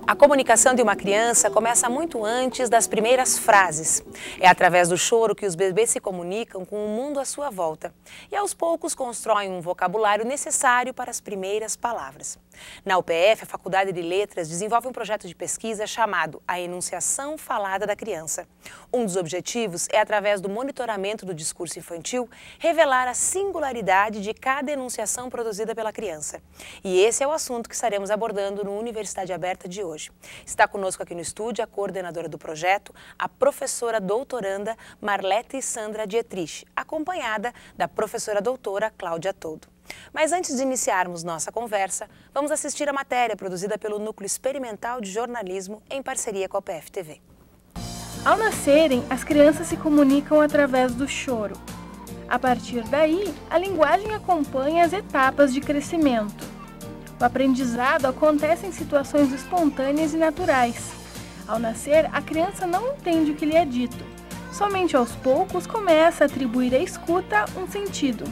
A comunicação de uma criança começa muito antes das primeiras frases. É através do choro que os bebês se comunicam com o mundo à sua volta e aos poucos constroem um vocabulário necessário para as primeiras palavras. Na UPF, a Faculdade de Letras desenvolve um projeto de pesquisa chamado A Enunciação Falada da Criança. Um dos objetivos é, através do monitoramento do discurso infantil, revelar a singularidade de cada enunciação produzida pela criança. E esse é o assunto que estaremos abordando no Universidade Aberta de hoje. Está conosco aqui no estúdio a coordenadora do projeto, a professora doutoranda Marlete Sandra Dietrich, acompanhada da professora doutora Cláudia Todo. Mas antes de iniciarmos nossa conversa, vamos assistir a matéria produzida pelo Núcleo Experimental de Jornalismo em parceria com a UPF-TV. Ao nascerem, as crianças se comunicam através do choro. A partir daí, a linguagem acompanha as etapas de crescimento. O aprendizado acontece em situações espontâneas e naturais. Ao nascer, a criança não entende o que lhe é dito. Somente aos poucos começa a atribuir à escuta um sentido.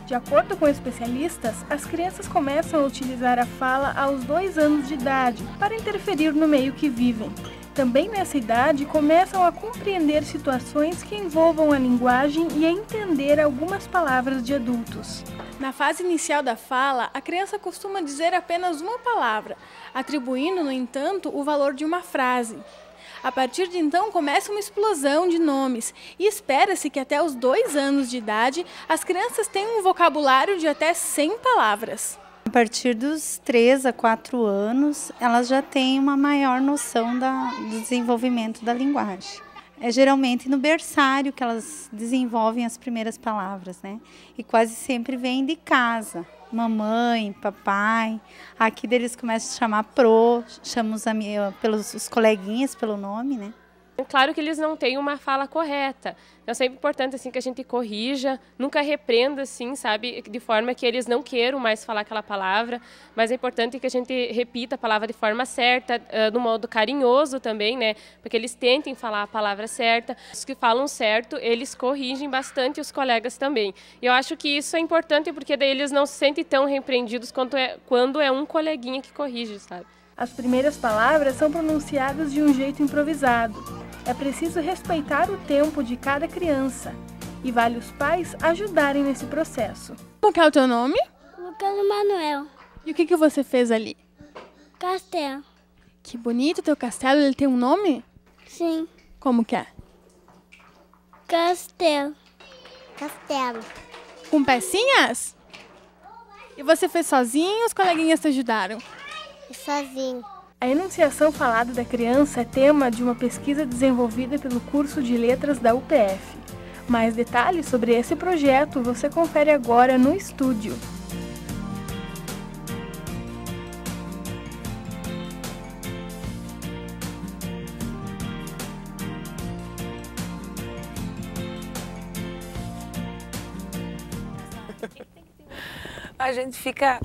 De acordo com especialistas, as crianças começam a utilizar a fala aos 2 anos de idade para interferir no meio que vivem. Também nessa idade começam a compreender situações que envolvam a linguagem e a entender algumas palavras de adultos. Na fase inicial da fala, a criança costuma dizer apenas uma palavra, atribuindo, no entanto, o valor de uma frase. A partir de então, começa uma explosão de nomes e espera-se que até os 2 anos de idade, as crianças tenham um vocabulário de até 100 palavras. A partir dos 3 a 4 anos, elas já têm uma maior noção do desenvolvimento da linguagem. É geralmente no berçário que elas desenvolvem as primeiras palavras, né? E quase sempre vem de casa. Mamãe, papai, aqui eles começam a chamar chamam os coleguinhas pelo nome, né? É claro que eles não têm uma fala correta. Então é sempre importante assim, que a gente corrija, nunca repreenda, assim, sabe, de forma que eles não queiram mais falar aquela palavra, mas é importante que a gente repita a palavra de forma certa, de um modo carinhoso também, né, para que eles tentem falar a palavra certa. Os que falam certo, eles corrigem bastante os colegas também. E eu acho que isso é importante porque daí eles não se sentem tão repreendidos quando é um coleguinha que corrige, sabe? As primeiras palavras são pronunciadas de um jeito improvisado. É preciso respeitar o tempo de cada criança e vale os pais ajudarem nesse processo. Qual que é o teu nome? Lucas Manuel. E o que você fez ali? Castelo. Que bonito o teu castelo, ele tem um nome? Sim. Como que é? Castelo. Castelo. Com pecinhas? E você fez sozinho ou os coleguinhas te ajudaram? Sozinho. A enunciação falada da criança é tema de uma pesquisa desenvolvida pelo curso de Letras da UPF. Mais detalhes sobre esse projeto você confere agora no estúdio. A gente fica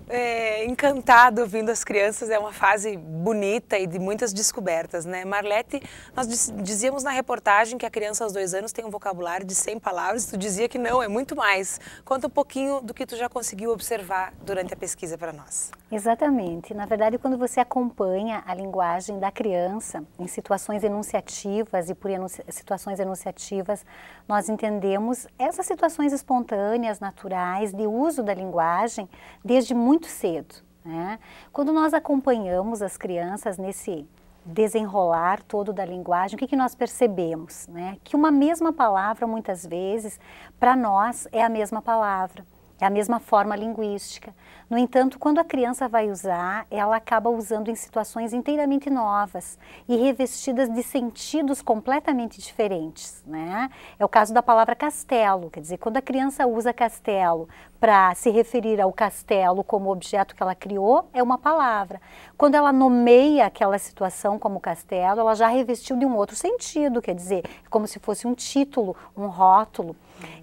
encantado ouvindo as crianças, é uma fase bonita e de muitas descobertas, né? Marlete, nós dizíamos na reportagem que a criança aos 2 anos tem um vocabulário de 100 palavras, tu dizia que não, é muito mais. Conta um pouquinho do que tu já conseguiu observar durante a pesquisa para nós. Exatamente. Na verdade, quando você acompanha a linguagem da criança em situações enunciativas e por situações enunciativas, nós entendemos essas situações espontâneas, naturais, de uso da linguagem desde muito cedo, né? Quando nós acompanhamos as crianças nesse desenrolar todo da linguagem, o que nós percebemos, né? Que uma mesma palavra, muitas vezes, para nós é a mesma palavra. É a mesma forma linguística. No entanto, quando a criança vai usar, ela acaba usando em situações inteiramente novas e revestidas de sentidos completamente diferentes, né? É o caso da palavra castelo, quer dizer, quando a criança usa castelo para se referir ao castelo como objeto que ela criou, é uma palavra. Quando ela nomeia aquela situação como castelo, ela já revestiu de um outro sentido, quer dizer, como se fosse um título, um rótulo.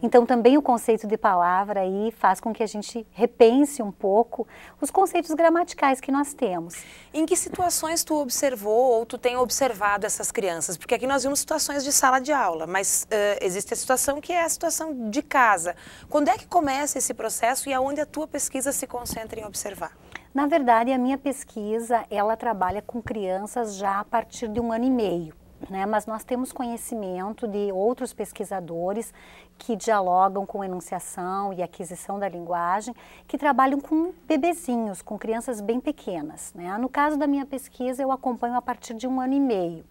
Então também o conceito de palavra aí faz com que a gente repense um pouco os conceitos gramaticais que nós temos. Em que situações tu observou ou tu tem observado essas crianças? Porque aqui nós vimos situações de sala de aula, mas existe a situação que é a situação de casa. Quando é que começa esse processo e aonde a tua pesquisa se concentra em observar? Na verdade, a minha pesquisa, ela trabalha com crianças já a partir de 1 ano e meio. Mas nós temos conhecimento de outros pesquisadores que dialogam com enunciação e aquisição da linguagem, que trabalham com bebezinhos, com crianças bem pequenas. No caso da minha pesquisa, eu acompanho a partir de 1 ano e meio.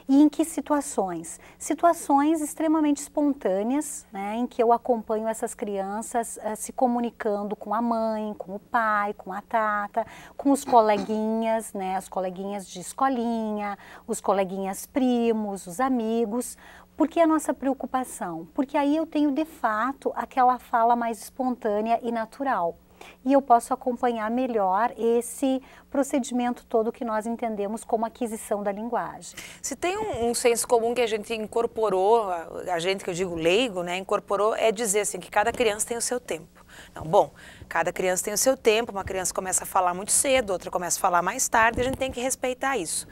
E em que situações? Situações extremamente espontâneas, em que eu acompanho essas crianças se comunicando com a mãe, com o pai, com a tata, com os coleguinhas, as coleguinhas de escolinha, os coleguinhas primos, os amigos. Por que a nossa preocupação? Porque aí eu tenho de fato aquela fala mais espontânea e natural. E eu posso acompanhar melhor esse procedimento todo que nós entendemos como aquisição da linguagem. Se tem um senso comum que a gente incorporou, a gente que eu digo leigo, incorporou, é dizer assim, que cada criança tem o seu tempo. Não, bom, cada criança tem o seu tempo, uma criança começa a falar muito cedo, outra começa a falar mais tarde, a gente tem que respeitar isso.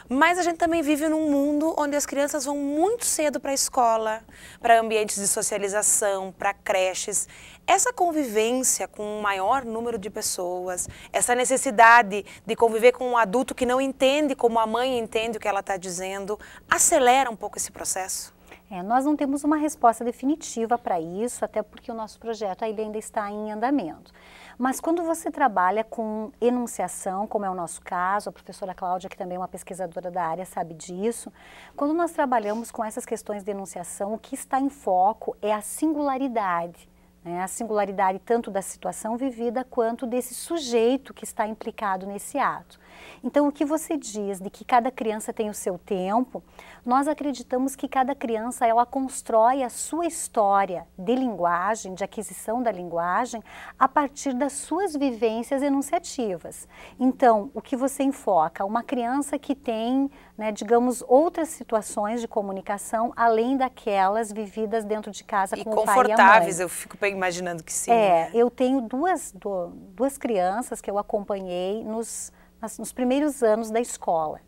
Mas a gente também vive num mundo onde as crianças vão muito cedo para a escola, para ambientes de socialização, para creches. Essa convivência com um maior número de pessoas, essa necessidade de conviver com um adulto que não entende como a mãe entende o que ela está dizendo, acelera um pouco esse processo? Nós não temos uma resposta definitiva para isso, até porque o nosso projeto ainda está em andamento. Mas quando você trabalha com enunciação, como é o nosso caso, a professora Cláudia, que também é uma pesquisadora da área, sabe disso, quando nós trabalhamos com essas questões de enunciação, o que está em foco é a singularidade. A singularidade tanto da situação vivida quanto desse sujeito que está implicado nesse ato. Então, o que você diz de que cada criança tem o seu tempo, nós acreditamos que cada criança ela constrói a sua história de linguagem, de aquisição da linguagem, a partir das suas vivências enunciativas. Então, o que você enfoca? Uma criança que tem, digamos, outras situações de comunicação, além daquelas vividas dentro de casa com o pai e a mãe. E confortáveis, eu fico imaginando que sim. Eu tenho duas crianças que eu acompanhei nos primeiros anos da escola.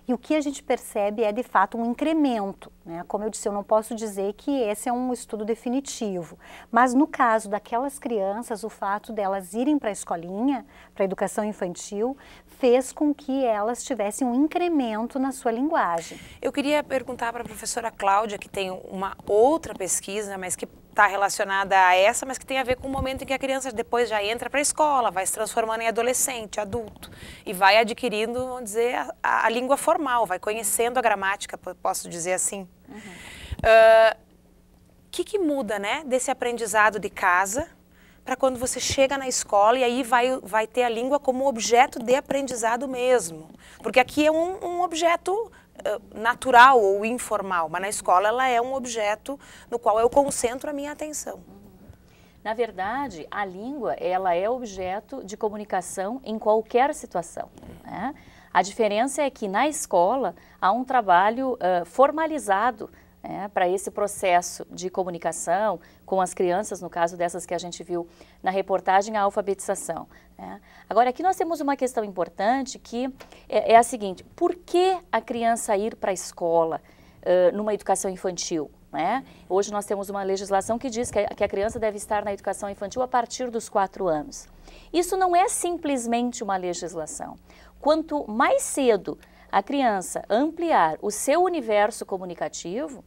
E o que a gente percebe é, de fato, um incremento. Como eu disse, eu não posso dizer que esse é um estudo definitivo, mas no caso daquelas crianças, o fato delas irem para a escolinha, para a educação infantil, fez com que elas tivessem um incremento na sua linguagem. Eu queria perguntar para a professora Cláudia, que tem uma outra pesquisa, mas que está relacionada a essa, mas que tem a ver com o momento em que a criança depois já entra para a escola, vai se transformando em adolescente, adulto, e vai adquirindo, vamos dizer, a língua formal, vai conhecendo a gramática, posso dizer assim. Que muda, desse aprendizado de casa para quando você chega na escola e aí vai ter a língua como objeto de aprendizado mesmo? Porque aqui é um objeto natural ou informal, mas na escola ela é um objeto no qual eu concentro a minha atenção. Na verdade, a língua ela é objeto de comunicação em qualquer situação. A diferença é que na escola há um trabalho formalizado para esse processo de comunicação com as crianças, no caso dessas que a gente viu na reportagem, a alfabetização. Agora, aqui nós temos uma questão importante que é a seguinte: por que a criança ir para a escola numa educação infantil? Hoje nós temos uma legislação que diz que a criança deve estar na educação infantil a partir dos 4 anos. Isso não é simplesmente uma legislação. Quanto mais cedo a criança ampliar o seu universo comunicativo,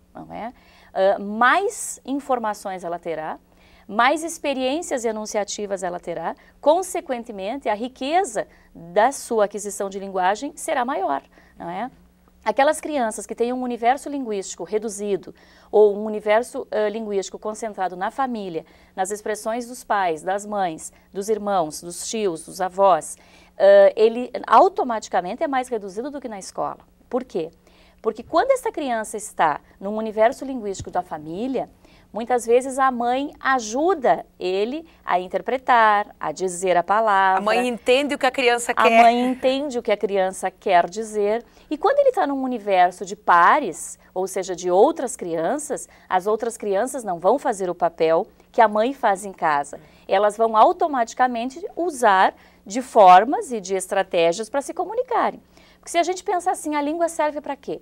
mais informações ela terá, mais experiências enunciativas ela terá, consequentemente a riqueza da sua aquisição de linguagem será maior. Aquelas crianças que têm um universo linguístico reduzido ou um universo linguístico concentrado na família, nas expressões dos pais, das mães, dos irmãos, dos tios, dos avós, ele automaticamente é mais reduzido do que na escola. Por quê? Porque quando essa criança está num universo linguístico da família, Muitas vezes a mãe ajuda ele a interpretar, a dizer a palavra. A mãe entende o que a criança quer. A mãe entende o que a criança quer dizer. E quando ele está num universo de pares, ou seja, de outras crianças, as outras crianças não vão fazer o papel que a mãe faz em casa. Elas vão automaticamente usar de formas e de estratégias para se comunicarem. Porque se a gente pensar assim, a língua serve para quê?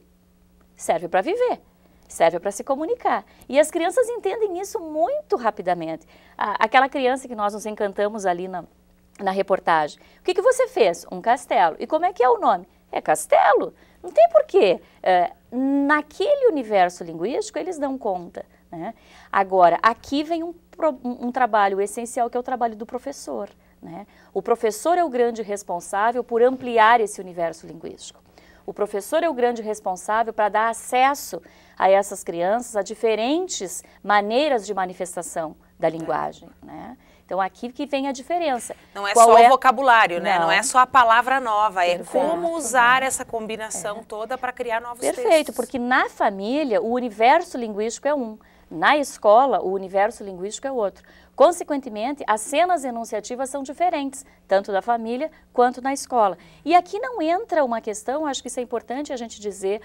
Serve para viver, serve para se comunicar. E as crianças entendem isso muito rapidamente. Aquela criança que nós nos encantamos ali na reportagem. O que você fez? Um castelo. E como é que é o nome? É castelo. Não tem porquê. Naquele universo linguístico, eles dão conta, né? Agora, aqui vem um trabalho essencial, que é o trabalho do professor, né? O professor é o grande responsável por ampliar esse universo linguístico. O professor é o grande responsável para dar acesso a essas crianças a diferentes maneiras de manifestação da linguagem, né? Então, aqui que vem a diferença. Não é só o vocabulário, né? Não é só a palavra nova, é como usar essa combinação toda para criar novos textos. Perfeito, porque na família o universo linguístico é um. Na escola, o universo linguístico é outro. Consequentemente, as cenas enunciativas são diferentes, tanto da família quanto na escola. E aqui não entra uma questão, acho que isso é importante a gente dizer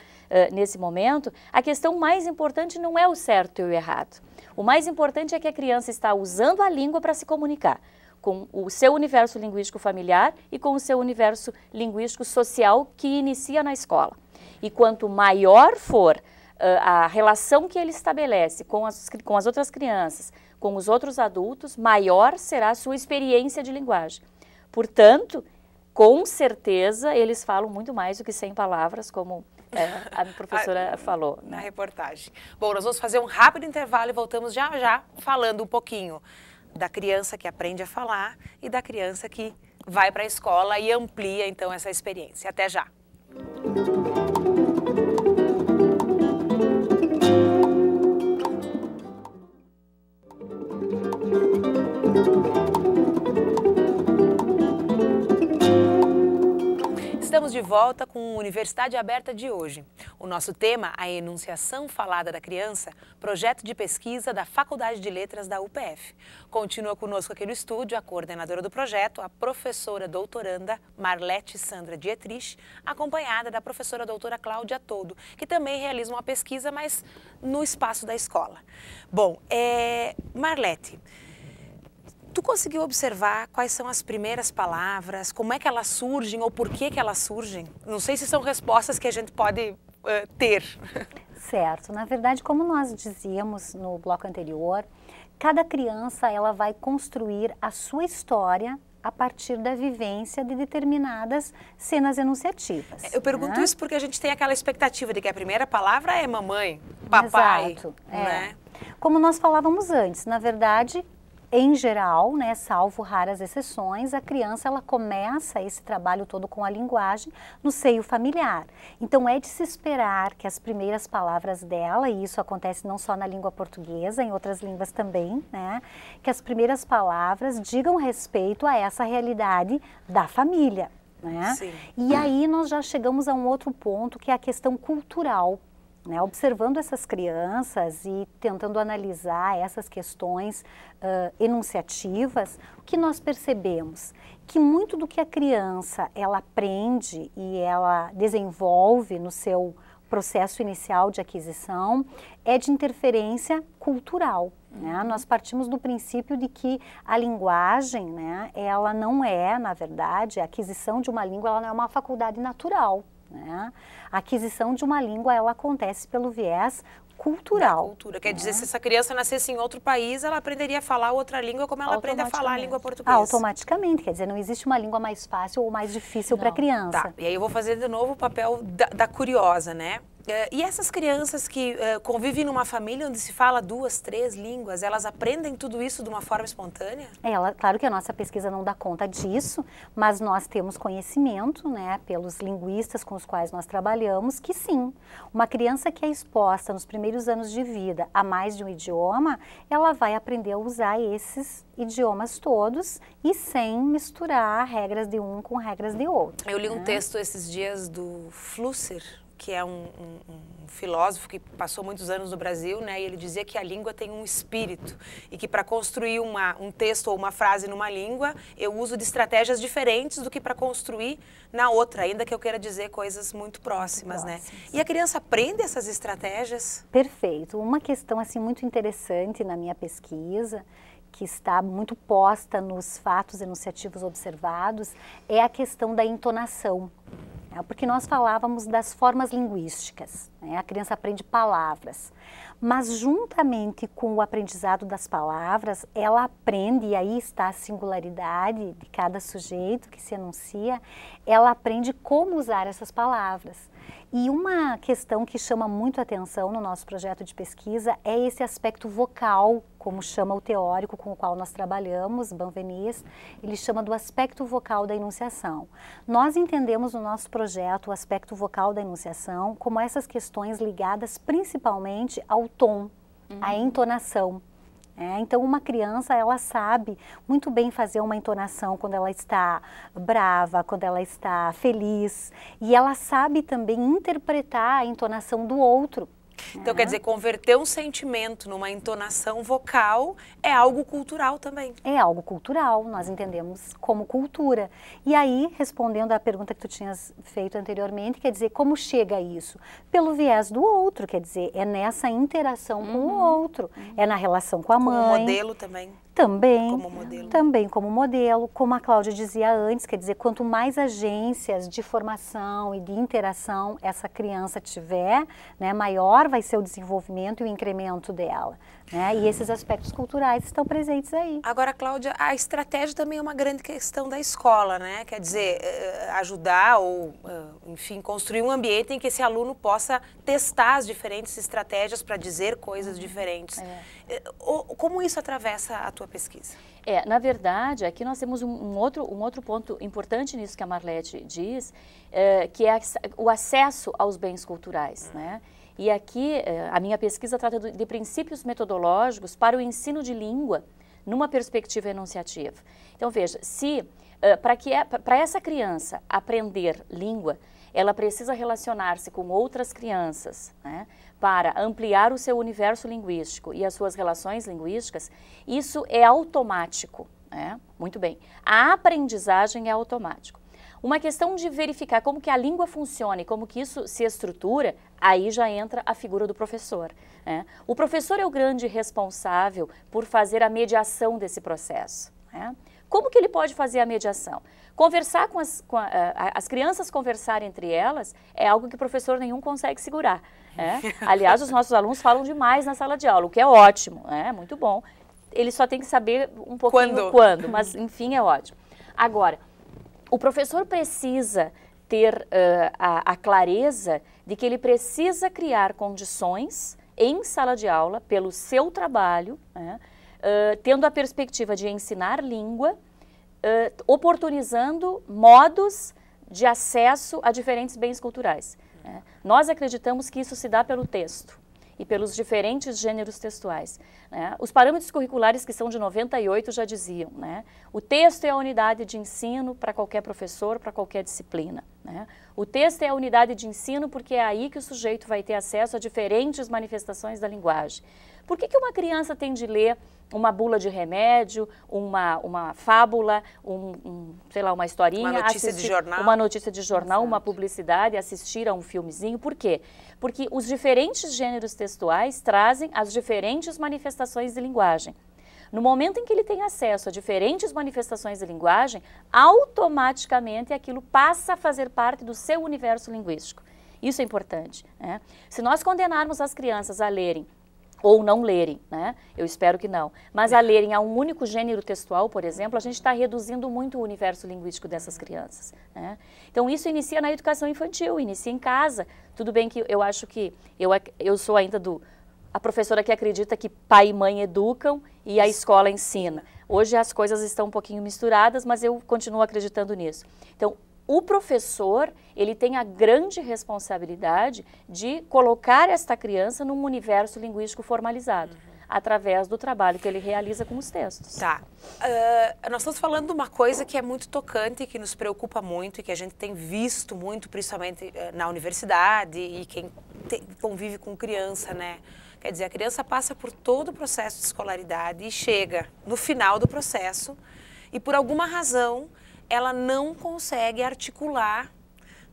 nesse momento, a questão mais importante não é o certo e o errado. O mais importante é que a criança está usando a língua para se comunicar com o seu universo linguístico familiar e com o seu universo linguístico social que inicia na escola. E quanto maior for a relação que ele estabelece com as outras crianças, com os outros adultos, maior será a sua experiência de linguagem. Portanto, com certeza, eles falam muito mais do que 100 palavras, como a professora falou, né? Na reportagem. Bom, nós vamos fazer um rápido intervalo e voltamos já já falando um pouquinho da criança que aprende a falar e da criança que vai para a escola e amplia, então, essa experiência. Até já! Estamos de volta com a Universidade Aberta de hoje. O nosso tema, a enunciação falada da criança, projeto de pesquisa da Faculdade de Letras da UPF. Continua conosco aqui no estúdio a coordenadora do projeto, a professora doutoranda Marlete Sandra Dietrich, acompanhada da professora doutora Cláudia Todo, que também realiza uma pesquisa, mas no espaço da escola. Bom, Marlete, tu conseguiu observar quais são as primeiras palavras, como é que elas surgem ou por que elas surgem? Não sei se são respostas que a gente pode ter. Certo. Na verdade, como nós dizíamos no bloco anterior, cada criança ela vai construir a sua história a partir da vivência de determinadas cenas enunciativas. Eu pergunto isso porque a gente tem aquela expectativa de que a primeira palavra é mamãe, papai. Exato. Né? Como nós falávamos antes, na verdade, em geral, né, salvo raras exceções, a criança ela começa esse trabalho todo com a linguagem no seio familiar. Então é de se esperar que as primeiras palavras dela, e isso acontece não só na língua portuguesa, em outras línguas também, né, que as primeiras palavras digam respeito a essa realidade da família, né? Sim. E aí nós já chegamos a um outro ponto que é a questão cultural. Né, observando essas crianças e tentando analisar essas questões enunciativas, o que nós percebemos? Que muito do que a criança ela aprende e ela desenvolve no seu processo inicial de aquisição é de interferência cultural. Né? Nós partimos do princípio de que a linguagem, né, ela não é, na verdade, a aquisição de uma língua ela não é uma faculdade natural. Né? A aquisição de uma língua ela acontece pelo viés cultural. Da cultura. Quer dizer, se essa criança nascesse em outro país, ela aprenderia a falar outra língua como ela aprende a falar a língua portuguesa. Automaticamente, quer dizer, não existe uma língua mais fácil ou mais difícil para a criança. Tá, e aí eu vou fazer de novo o papel da curiosa, né? E essas crianças que convivem numa família onde se fala 2, 3 línguas, elas aprendem tudo isso de uma forma espontânea? Claro que a nossa pesquisa não dá conta disso, mas nós temos conhecimento, né, pelos linguistas com os quais nós trabalhamos, que sim, uma criança que é exposta nos primeiros anos de vida a mais de um idioma, ela vai aprender a usar esses idiomas todos e sem misturar regras de um com regras de outro. Eu li um texto esses dias do Flusser, que é um filósofo que passou muitos anos no Brasil, né? E ele dizia que a língua tem um espírito e que para construir um texto ou uma frase numa língua, eu uso de estratégias diferentes do que para construir na outra, ainda que eu queira dizer coisas muito próximas, né? E a criança aprende essas estratégias? Perfeito. Uma questão assim muito interessante na minha pesquisa, que está muito posta nos fatos enunciativos observados, é a questão da entonação. Porque nós falávamos das formas linguísticas, né? A criança aprende palavras, mas juntamente com o aprendizado das palavras, ela aprende, e aí está a singularidade de cada sujeito que se enuncia, ela aprende como usar essas palavras. E uma questão que chama muito atenção no nosso projeto de pesquisa é esse aspecto vocal, como chama o teórico com o qual nós trabalhamos, Benveniste, ele chama do aspecto vocal da enunciação. Nós entendemos no nosso projeto o aspecto vocal da enunciação como essas questões ligadas principalmente ao tom, à entonação. Então, uma criança, ela sabe muito bem fazer uma entonação quando ela está brava, quando ela está feliz, e ela sabe também interpretar a entonação do outro. Então, quer dizer, converter um sentimento numa entonação vocal é algo cultural também. É algo cultural, nós entendemos como cultura. E aí, respondendo à pergunta que tu tinhas feito anteriormente, quer dizer, como chega a isso? Pelo viés do outro, quer dizer, é nessa interação com o outro, é na relação com a mãe. Como modelo também. Também como modelo, como a Cláudia dizia antes, quer dizer, quanto mais agências de formação e de interação essa criança tiver, né, maior vai ser o desenvolvimento e o incremento dela. Né? E esses aspectos culturais estão presentes aí. Agora, Cláudia, a estratégia também é uma grande questão da escola, né? Quer dizer, ajudar ou, enfim, construir um ambiente em que esse aluno possa testar as diferentes estratégias para dizer coisas diferentes. Como isso atravessa a tua pesquisa? Na verdade, aqui nós temos um outro ponto importante nisso que a Marlete diz, que é o acesso aos bens culturais, né? E aqui a minha pesquisa trata de princípios metodológicos para o ensino de língua numa perspectiva enunciativa. Então veja, se para essa criança aprender língua, ela precisa relacionar-se com outras crianças, né, para ampliar o seu universo linguístico e as suas relações linguísticas, isso é automático, né? Muito bem. A aprendizagem é automática. Uma questão de verificar como que a língua funciona e como que isso se estrutura, aí já entra a figura do professor. Né? O professor é o grande responsável por fazer a mediação desse processo. Né? Como que ele pode fazer a mediação? Conversar as crianças conversarem entre elas é algo que o professor nenhum consegue segurar. Né? Aliás, os nossos alunos falam demais na sala de aula, o que é ótimo, é muito bom. Ele só tem que saber um pouquinho quando, mas enfim, é ótimo. Agora, o professor precisa ter a clareza de que ele precisa criar condições em sala de aula, pelo seu trabalho, né, tendo a perspectiva de ensinar língua, oportunizando modos de acesso a diferentes bens culturais. Né. Nós acreditamos que isso se dá pelo texto e pelos diferentes gêneros textuais. Né? Os parâmetros curriculares que são de 98 já diziam, né? O texto é a unidade de ensino para qualquer professor, para qualquer disciplina. Né? O texto é a unidade de ensino porque é aí que o sujeito vai ter acesso a diferentes manifestações da linguagem. Por que uma criança tem de ler uma bula de remédio, uma fábula, sei lá, uma historinha, uma notícia de jornal, Exato. Uma publicidade, assistir a um filmezinho? Por quê? Porque os diferentes gêneros textuais trazem as diferentes manifestações de linguagem. No momento em que ele tem acesso a diferentes manifestações de linguagem, automaticamente aquilo passa a fazer parte do seu universo linguístico. Isso é importante. Né? Se nós condenarmos as crianças a lerem ou não lerem, né? Eu espero que não, mas a lerem a um único gênero textual, por exemplo, a gente está reduzindo muito o universo linguístico dessas crianças. Né? Então isso inicia na educação infantil, inicia em casa. Tudo bem que eu acho que eu sou ainda a professora que acredita que pai e mãe educam e a escola ensina. Hoje as coisas estão um pouquinho misturadas, mas eu continuo acreditando nisso. Então, o professor, ele tem a grande responsabilidade de colocar esta criança num universo linguístico formalizado. através do trabalho que ele realiza com os textos. Tá. Nós estamos falando de uma coisa que é muito tocante, que nos preocupa muito e que a gente tem visto muito, principalmente na universidade e quem convive com criança, né? Quer dizer, a criança passa por todo o processo de escolaridade e chega no final do processo e por alguma razão ela não consegue articular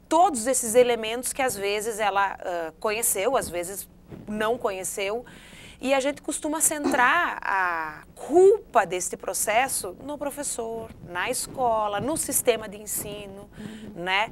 todos esses elementos que às vezes ela conheceu, às vezes não conheceu. E a gente costuma centrar a culpa desse processo no professor, na escola, no sistema de ensino, né?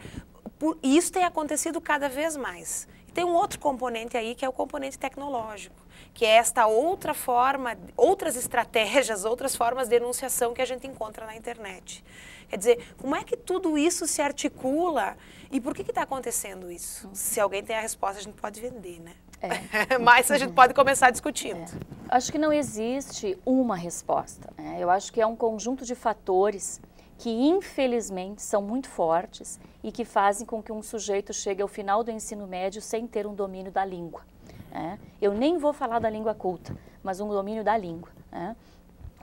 Isso tem acontecido cada vez mais. E tem um outro componente aí, que é o componente tecnológico, que é esta outra forma, outras estratégias, outras formas de enunciação que a gente encontra na internet. Quer dizer, como é que tudo isso se articula e por que está acontecendo isso? Se alguém tem a resposta, a gente pode vender, né? Mas a gente pode começar discutindo. Acho que não existe uma resposta, né? Eu acho que é um conjunto de fatores que infelizmente são muito fortes e que fazem com que um sujeito chegue ao final do ensino médio sem ter um domínio da língua, né? Eu nem vou falar da língua culta, mas um domínio da língua, né?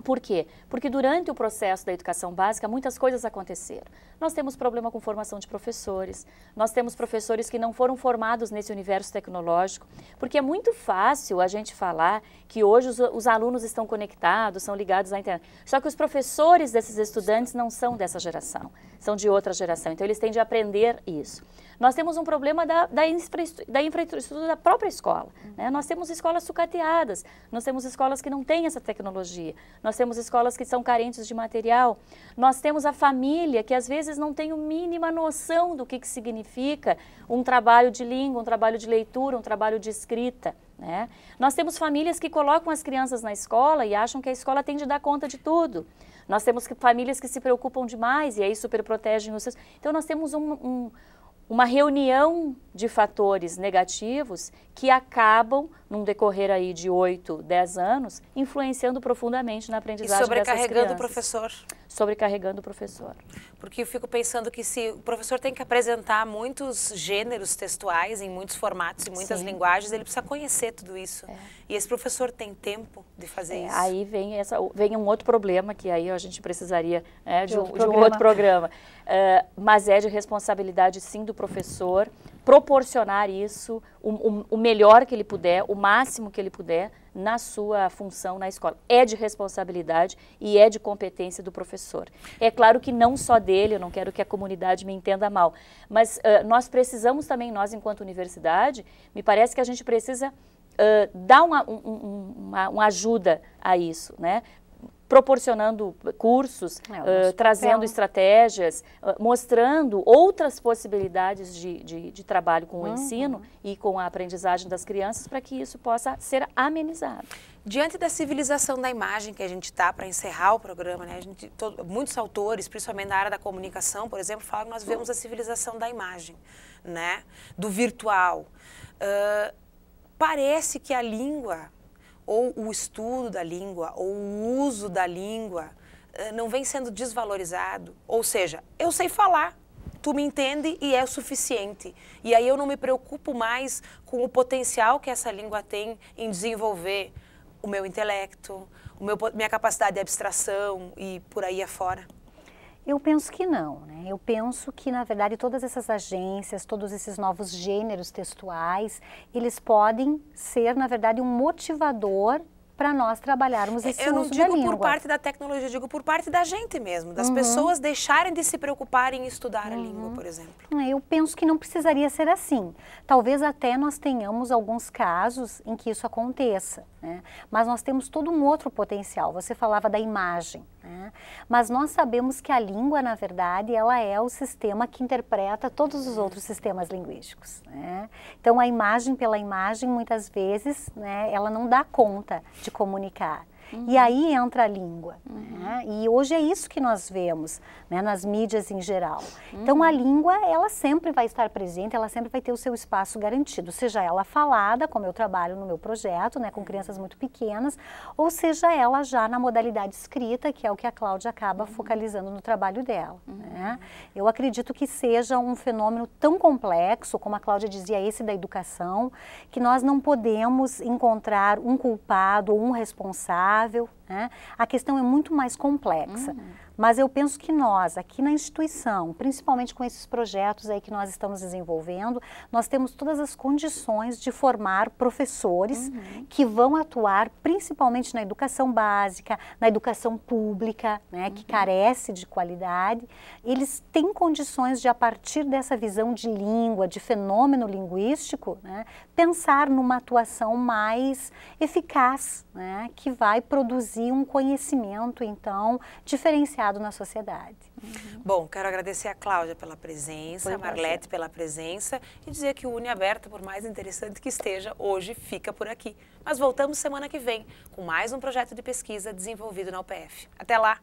Por quê? Porque durante o processo da educação básica muitas coisas aconteceram. Nós temos problema com formação de professores, nós temos professores que não foram formados nesse universo tecnológico, porque é muito fácil a gente falar que hoje os alunos estão conectados, são ligados à internet. Só que os professores desses estudantes não são dessa geração, são de outra geração, então eles têm de aprender isso. Nós temos um problema da infraestrutura da própria escola, né? Nós temos escolas sucateadas, nós temos escolas que não têm essa tecnologia, nós temos escolas que são carentes de material, nós temos a família que às vezes não tem a mínima noção do que significa um trabalho de língua, um trabalho de leitura, um trabalho de escrita, né? Nós temos famílias que colocam as crianças na escola e acham que a escola tem de dar conta de tudo. Nós temos famílias que se preocupam demais e aí superprotegem os seus... Então nós temos uma reunião de fatores negativos que acabam, num decorrer aí de 8, 10 anos, influenciando profundamente na aprendizagem dessas crianças. E sobrecarregando o professor. Sobrecarregando o professor. Porque eu fico pensando que se o professor tem que apresentar muitos gêneros textuais em muitos formatos e muitas linguagens, ele precisa conhecer tudo isso. E esse professor tem tempo de fazer isso? Aí vem um outro problema, que aí a gente precisaria de um outro programa. Mas é de responsabilidade, sim, do professor proporcionar isso, o melhor que ele puder, o máximo que ele puder, na sua função na escola. É de responsabilidade e é de competência do professor. É claro que não só dele, eu não quero que a comunidade me entenda mal, mas nós precisamos também, nós enquanto universidade, me parece que a gente precisa dar uma ajuda a isso, né? Proporcionando cursos, trazendo estratégias, mostrando outras possibilidades de trabalho com o ensino e com a aprendizagem das crianças para que isso possa ser amenizado. Diante da civilização da imagem que a gente está para encerrar o programa, né? Muitos autores, principalmente na área da comunicação, por exemplo, falam que nós vemos a civilização da imagem, né? Do virtual. Parece que a língua, ou o estudo da língua, ou o uso da língua, não vem sendo desvalorizado. Ou seja, eu sei falar, tu me entende e é o suficiente. E aí eu não me preocupo mais com o potencial que essa língua tem em desenvolver o meu intelecto, minha capacidade de abstração e por aí afora. Eu penso que não, né? Eu penso que, na verdade, todas essas agências, todos esses novos gêneros textuais, eles podem ser, na verdade, um motivador para nós trabalharmos esse uso da língua. Eu não digo por parte da tecnologia, eu digo por parte da gente mesmo, das pessoas deixarem de se preocuparem em estudar a língua, por exemplo. Eu penso que não precisaria ser assim. Talvez até nós tenhamos alguns casos em que isso aconteça, né? Mas nós temos todo um outro potencial. Você falava da imagem, né? Mas nós sabemos que a língua, na verdade, ela é o sistema que interpreta todos os outros sistemas linguísticos, né? Então, a imagem pela imagem, muitas vezes, né, ela não dá conta de comunicar. E aí entra a língua. Né? E hoje é isso que nós vemos, né, nas mídias em geral. Então a língua, ela sempre vai estar presente, ela sempre vai ter o seu espaço garantido, seja ela falada, como eu trabalho no meu projeto, né, com crianças muito pequenas, ou seja ela já na modalidade escrita, que é o que a Cláudia acaba focalizando no trabalho dela. Né? Eu acredito que seja um fenômeno tão complexo, como a Cláudia dizia, esse da educação, que nós não podemos encontrar um culpado ou um responsável. Né? A questão é muito mais complexa. Mas eu penso que nós, aqui na instituição, principalmente com esses projetos aí que nós estamos desenvolvendo, nós temos todas as condições de formar professores que vão atuar principalmente na educação básica, na educação pública, né, que carece de qualidade. Eles têm condições de, a partir dessa visão de língua, de fenômeno linguístico, né, pensar numa atuação mais eficaz, né, que vai produzir um conhecimento, então, diferenciado na sociedade. Bom, quero agradecer a Cláudia pela presença, a Marlete pela presença e dizer que o Uni Aberta, por mais interessante que esteja, hoje fica por aqui. Mas voltamos semana que vem com mais um projeto de pesquisa desenvolvido na UPF. Até lá!